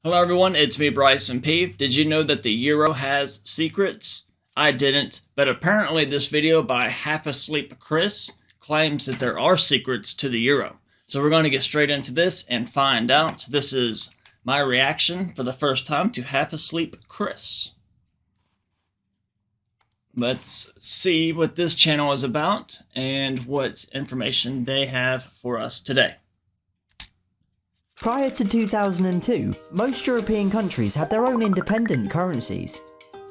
Hello everyone, it's me Bryson P. Did you know that the euro has secrets? I didn't, but apparently this video by Half Asleep Chris claims that there are secrets to the euro. So we're going to get straight into this and find out. This is my reaction for the first time to Half Asleep Chris. Let's see what this channel is about and what information they have for us today. Prior to 2002, most European countries had their own independent currencies.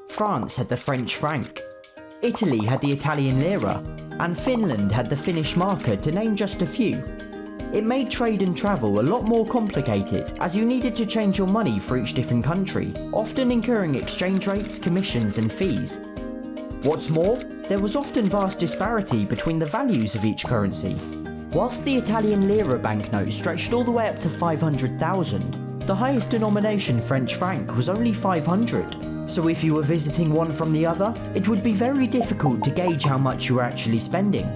France had the French franc, Italy had the Italian lira, and Finland had the Finnish marker, to name just a few. It made trade and travel a lot more complicated, as you needed to change your money for each different country, often incurring exchange rates, commissions and fees. What's more, there was often vast disparity between the values of each currency. Whilst the Italian lira banknote stretched all the way up to 500,000, the highest denomination French franc was only 500, so if you were visiting one from the other, it would be very difficult to gauge how much you were actually spending.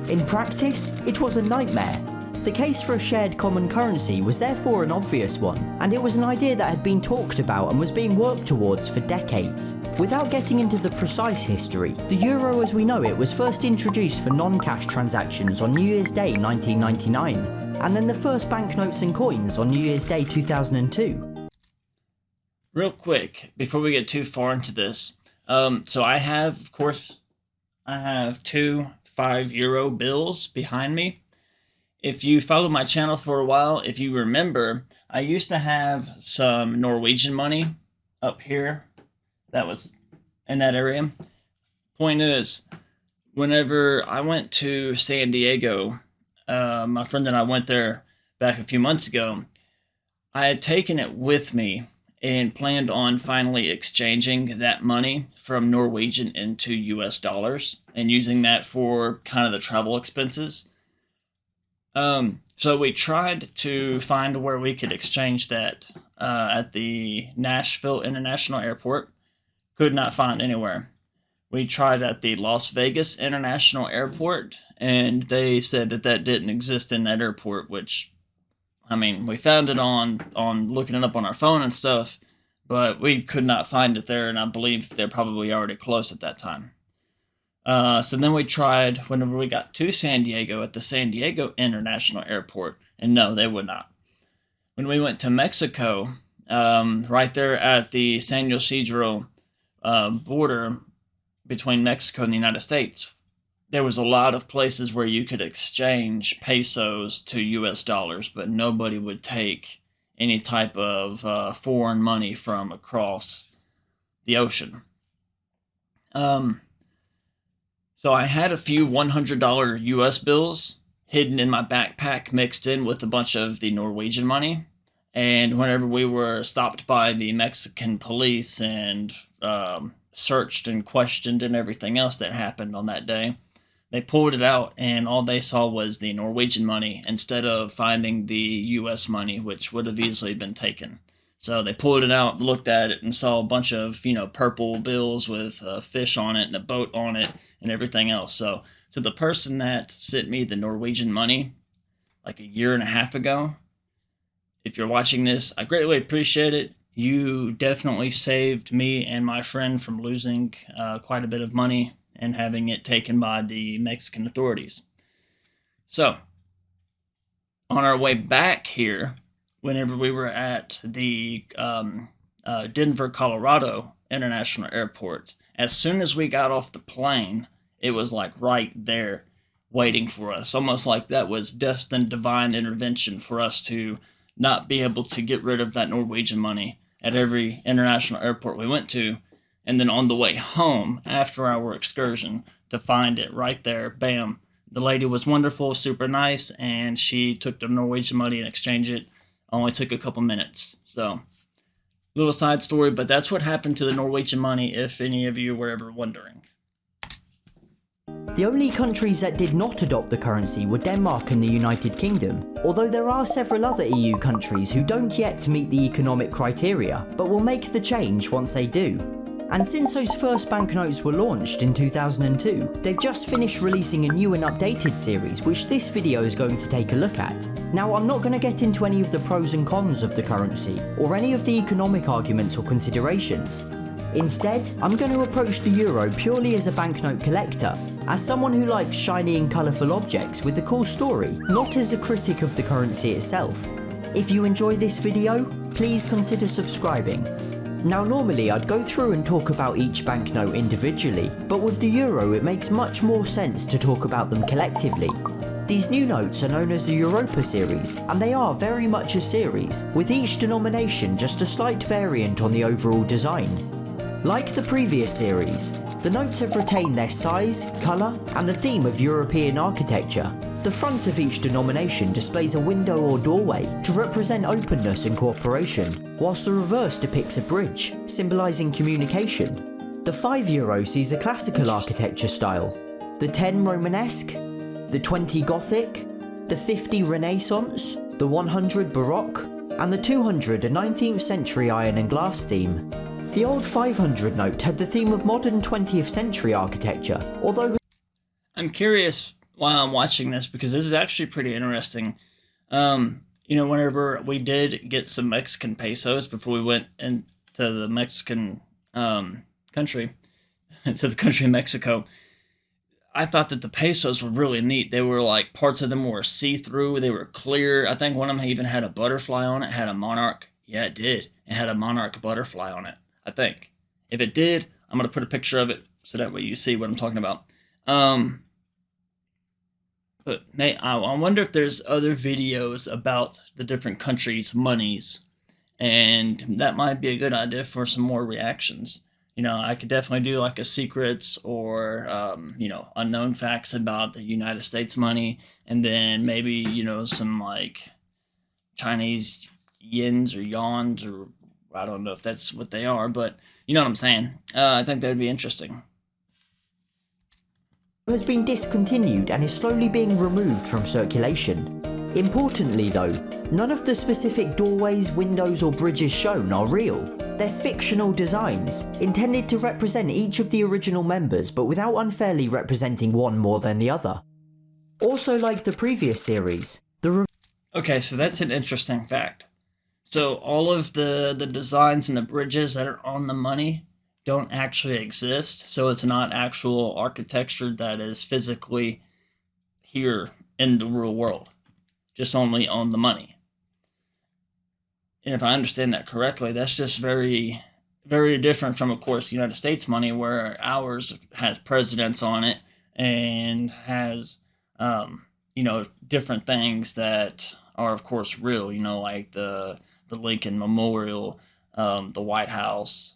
In practice, it was a nightmare. The case for a shared common currency was therefore an obvious one, and it was an idea that had been talked about and was being worked towards for decades. Without getting into the precise history, the euro as we know it was first introduced for non-cash transactions on New Year's Day 1999, and then the first banknotes and coins on New Year's Day 2002. Real quick, before we get too far into this, so I have two 5 euro bills behind me. If you follow my channel for a while, if you remember, I used to have some Norwegian money up here that was in that area. Point is, whenever I went to San Diego, my friend and I went there back a few months ago, I had taken it with me and planned on finally exchanging that money from Norwegian into US dollars and using that for kind of the travel expenses. So we tried to find where we could exchange that at the Nashville International Airport. Could not find anywhere. We tried at the Las Vegas International Airport, and they said that that didn't exist in that airport, which, I mean, we found it on looking it up on our phone and stuff, but we could not find it there, and I believe they're probably already closed at that time. So then we tried whenever we got to San Diego at the San Diego International Airport, and no, they would not. When we went to Mexico, right there at the San Ysidro border between Mexico and the United States, there was a lot of places where you could exchange pesos to US dollars, but nobody would take any type of foreign money from across the ocean. So I had a few $100 US bills hidden in my backpack, mixed in with a bunch of the Norwegian money. And whenever we were stopped by the Mexican police and searched and questioned and everything else that happened on that day, they pulled it out and all they saw was the Norwegian money instead of finding the US money, which would have easily been taken. So they pulled it out, looked at it, and saw a bunch of, purple bills with a fish on it and a boat on it and everything else. So to the person that sent me the Norwegian money like a year and a half ago, if you're watching this, I greatly appreciate it. You definitely saved me and my friend from losing quite a bit of money and having it taken by the Mexican authorities. So, on our way back here, whenever we were at the Denver, Colorado International Airport, as soon as we got off the plane, it was like right there waiting for us. Almost like that was destined divine intervention for us to not be able to get rid of that Norwegian money at every international airport we went to. And then on the way home, after our excursion, to find it right there, bam. The lady was wonderful, super nice, and she took the Norwegian money and exchanged it. Only took a couple minutes. So, little side story, but that's what happened to the Norwegian money, if any of you were ever wondering. The only countries that did not adopt the currency were Denmark and the United Kingdom, although there are several other EU countries who don't yet meet the economic criteria, but will make the change once they do. And since those first banknotes were launched in 2002, they've just finished releasing a new and updated series, which this video is going to take a look at. Now, I'm not going to get into any of the pros and cons of the currency, or any of the economic arguments or considerations. Instead, I'm going to approach the euro purely as a banknote collector, as someone who likes shiny and colourful objects with a cool story, not as a critic of the currency itself. If you enjoyed this video, please consider subscribing. Now normally I'd go through and talk about each banknote individually, but with the euro it makes much more sense to talk about them collectively. These new notes are known as the Europa series, and they are very much a series, with each denomination just a slight variant on the overall design. Like the previous series, the notes have retained their size, colour, and the theme of European architecture. The front of each denomination displays a window or doorway to represent openness and cooperation, whilst the reverse depicts a bridge, symbolising communication. The €5 sees a classical architecture style, the 10 Romanesque, the 20 Gothic, the 50 Renaissance, the 100 Baroque, and the 200 a 19th century iron and glass theme. The old 500 note had the theme of modern 20th century architecture, although... I'm curious while I'm watching this, because this is actually pretty interesting. You know, whenever we did get some Mexican pesos before we went into the Mexican country, to the country of Mexico, I thought that the pesos were really neat. They were like, parts of them were see-through, they were clear. I think one of them even had a butterfly on it, had a monarch. Yeah, it did. It had a monarch butterfly on it, I think. If it did, I'm going to put a picture of it so that way you see what I'm talking about. But I wonder if there's other videos about the different countries' monies, and that might be a good idea for some more reactions. You know, I could definitely do like a secrets or, you know, unknown facts about the United States money, and then maybe, you know, some like Chinese yens or yawns, or I don't know if that's what they are, but you know what I'm saying. I think that would be interesting. Has been discontinued and is slowly being removed from circulation. Importantly though, none of the specific doorways, windows or bridges shown are real. They're fictional designs, intended to represent each of the original members but without unfairly representing one more than the other. Also, like the previous series, Okay, so that's an interesting fact. So all of the designs and the bridges that are on the money don't actually exist, so it's not actual architecture that is physically here in the real world, just only on the money. And if I understand that correctly, that's just very, very different from, of course, the United States money, where ours has presidents on it and has, you know, different things that are, of course, real, you know, like the Lincoln Memorial, the White House.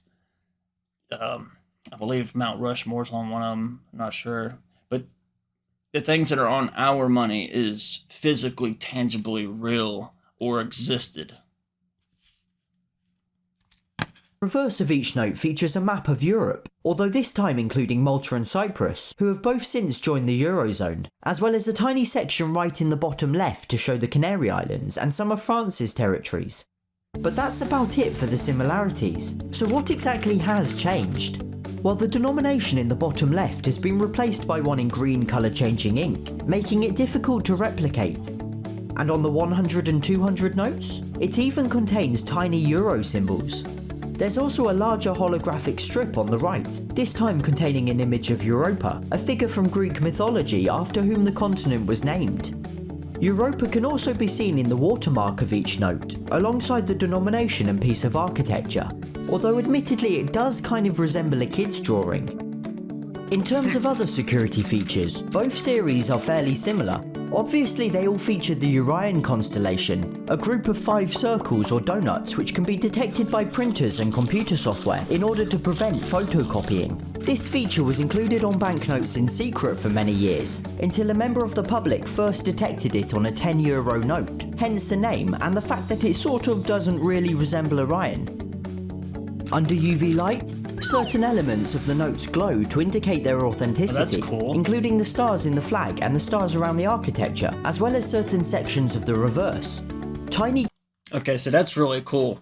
I believe Mount Rushmore's on one of them. I'm not sure. But the things that are on our money is physically, tangibly real or existed. The reverse of each note features a map of Europe, although this time including Malta and Cyprus, who have both since joined the Eurozone, as well as a tiny section right in the bottom left to show the Canary Islands and some of France's territories. But that's about it for the similarities. So what exactly has changed? Well, the denomination in the bottom left has been replaced by one in green colour changing ink, making it difficult to replicate. And on the 100 and 200 notes, it even contains tiny euro symbols. There's also a larger holographic strip on the right, this time containing an image of Europa, a figure from Greek mythology after whom the continent was named. Europa can also be seen in the watermark of each note, alongside the denomination and piece of architecture, although admittedly it does kind of resemble a kid's drawing. In terms of other security features, both series are fairly similar. Obviously they all feature the Orion constellation, a group of 5 circles or donuts which can be detected by printers and computer software in order to prevent photocopying. This feature was included on banknotes in secret for many years, until a member of the public first detected it on a €10 note, hence the name and the fact that it sort of doesn't really resemble Orion. Under UV light, certain elements of the notes glow to indicate their authenticity, That's cool. including the stars in the flag and the stars around the architecture, as well as certain sections of the reverse. Okay, so that's really cool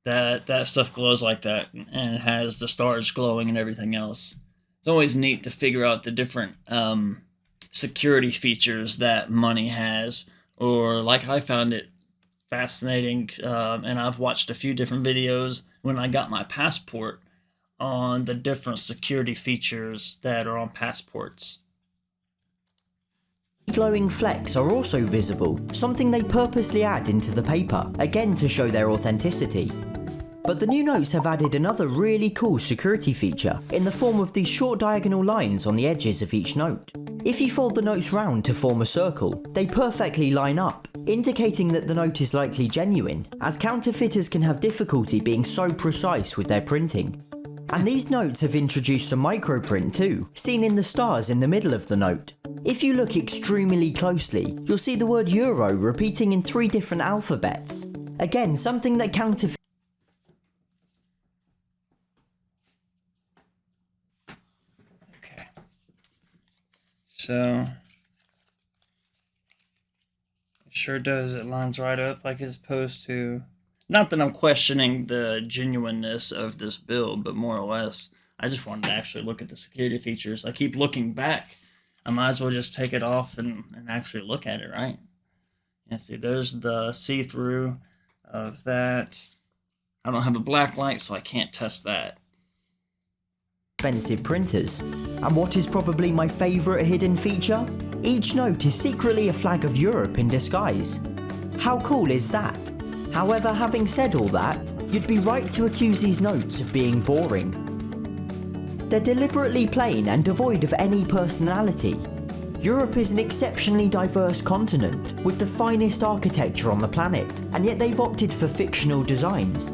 that stuff glows like that, and it has the stars glowing and everything else. It's always neat to figure out the different security features that money has, or like I found it fascinating, and I've watched a few different videos when I got my passport on the different security features that are on passports. Glowing flecks are also visible, something they purposely add into the paper, again to show their authenticity. But the new notes have added another really cool security feature in the form of these short diagonal lines on the edges of each note. If you fold the notes round to form a circle, they perfectly line up, indicating that the note is likely genuine, as counterfeiters can have difficulty being so precise with their printing. And these notes have introduced some microprint too, seen in the stars in the middle of the note. If you look extremely closely, you'll see the word euro repeating in 3 different alphabets. Again, something that counterfeiters. Okay. So it sure does. It lines right up like it's supposed to. Not that I'm questioning the genuineness of this build, but more or less, I just wanted to actually look at the security features. I keep looking back. I might as well just take it off and actually look at it, right? Yeah, see, there's the see-through of that. I don't have a black light, so I can't test that. Expensive printers. And what is probably my favourite hidden feature? Each note is secretly a flag of Europe in disguise. How cool is that? However, having said all that, you'd be right to accuse these notes of being boring. They're deliberately plain and devoid of any personality. Europe is an exceptionally diverse continent, with the finest architecture on the planet, and yet they've opted for fictional designs.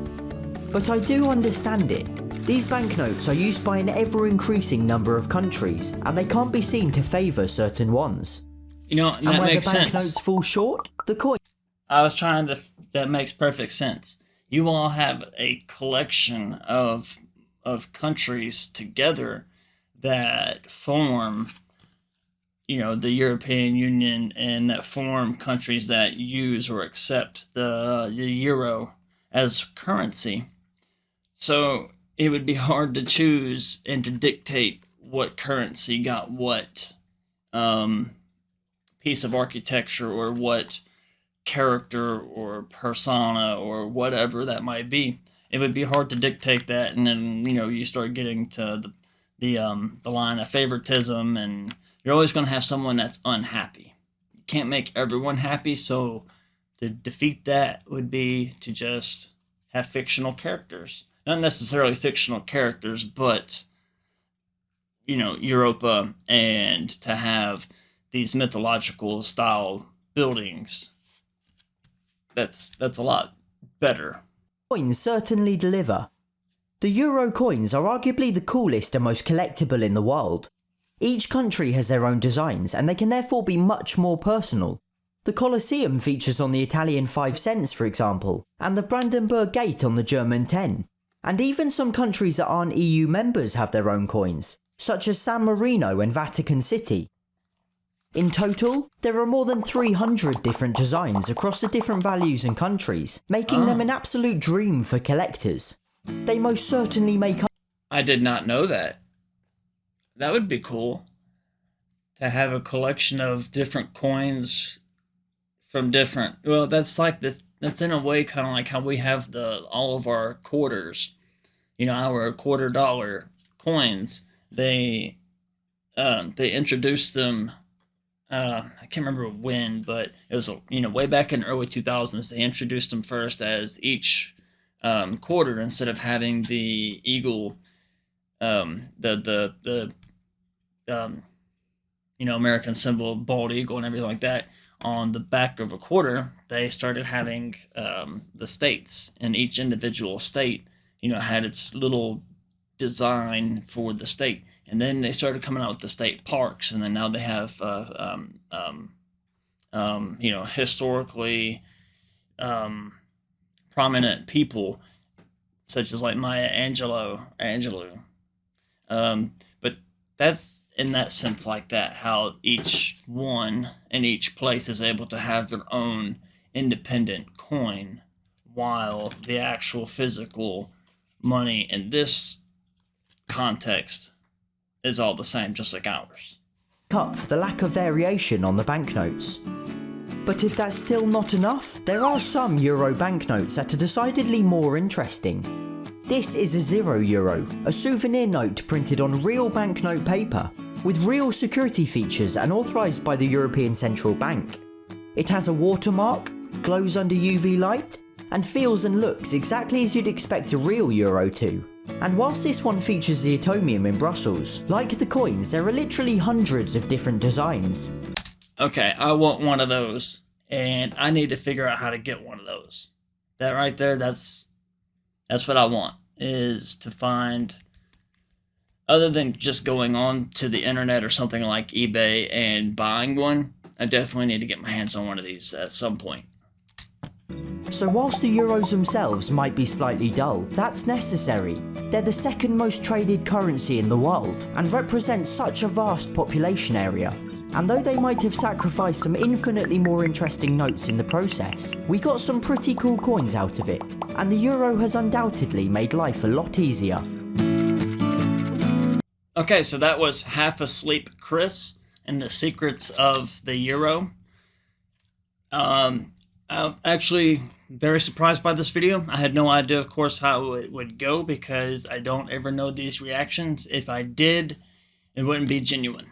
But I do understand it. These banknotes are used by an ever-increasing number of countries, and they can't be seen to favour certain ones. You know, And that where the makes sense. banknotes fall short, the coin. That makes perfect sense. You all have a collection of countries together that form, the European Union, and that form countries that use or accept the euro as currency. So it would be hard to choose and to dictate what currency got what piece of architecture, or what character or persona or whatever that might be. It would be hard to dictate that, and then you start getting to the line of favoritism, and you're always going to have someone that's unhappy. You can't make everyone happy, so to defeat that would be to just have fictional characters. Not necessarily fictional characters, but Europa, and to have these mythological style buildings. That's a lot better. Coins certainly deliver. The euro coins are arguably the coolest and most collectible in the world. Each country has their own designs, and they can therefore be much more personal. The Colosseum features on the Italian 5 cents, for example, and the Brandenburg Gate on the German 10. And even some countries that aren't EU members have their own coins, such as San Marino and Vatican City. In total, there are more than 300 different designs across the different values and countries, making them an absolute dream for collectors. They most certainly make up. I did not know that. That would be cool, to have a collection of different coins from different. Well, that's like this. That's in a way kind of like how we have all of our quarters. Our $quarter coins. They introduced them. I can't remember when, but it was way back in the early 2000s. They introduced them first as each quarter, instead of having the eagle, the American symbol, bald eagle, and everything like that on the back of a quarter. They started having the states, and each individual state had its little design for the state. And then they started coming out with the state parks, and then now they have historically prominent people, such as like Maya Angelou. But that's in that sense like that, how each one in each place is able to have their own independent coin, while the actual physical money in this context is all the same, just like ours. Up for the lack of variation on the banknotes. But if that's still not enough, there are some euro banknotes that are decidedly more interesting. This is a €0, a souvenir note printed on real banknote paper, with real security features and authorised by the European Central Bank. It has a watermark, glows under UV light, and feels and looks exactly as you'd expect a real euro to. And whilst this one features the Atomium in Brussels, like the coins, there are literally hundreds of different designs. Okay, I want one of those, and I need to figure out how to get one of those. That right there, that's what I want, is to find, other than just going on to the internet or something like eBay and buying one, I definitely need to get my hands on one of these at some point. So whilst the euros themselves might be slightly dull, that's necessary. They're the second most traded currency in the world, and represent such a vast population area. And though they might have sacrificed some infinitely more interesting notes in the process, we got some pretty cool coins out of it, and the euro has undoubtedly made life a lot easier. Okay, so that was Half Asleep Chris and the secrets of the euro. I'm actually very surprised by this video. I had no idea, of course, how it would go, because I don't ever know these reactions. If I did, it wouldn't be genuine.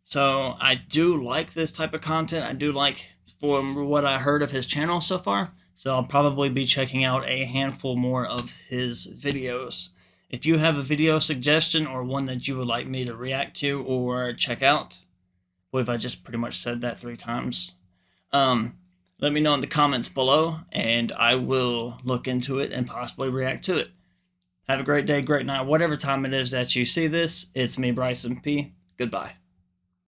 So I do like this type of content. I do like, from what I heard of his channel so far. So I'll probably be checking out a handful more of his videos. If you have a video suggestion or one that you would like me to react to or check out, what if I just pretty much said that 3 times? Let me know in the comments below, and I will look into it and possibly react to it. Have a great day, great night, whatever time it is that you see this. It's me, Bryson P. Goodbye.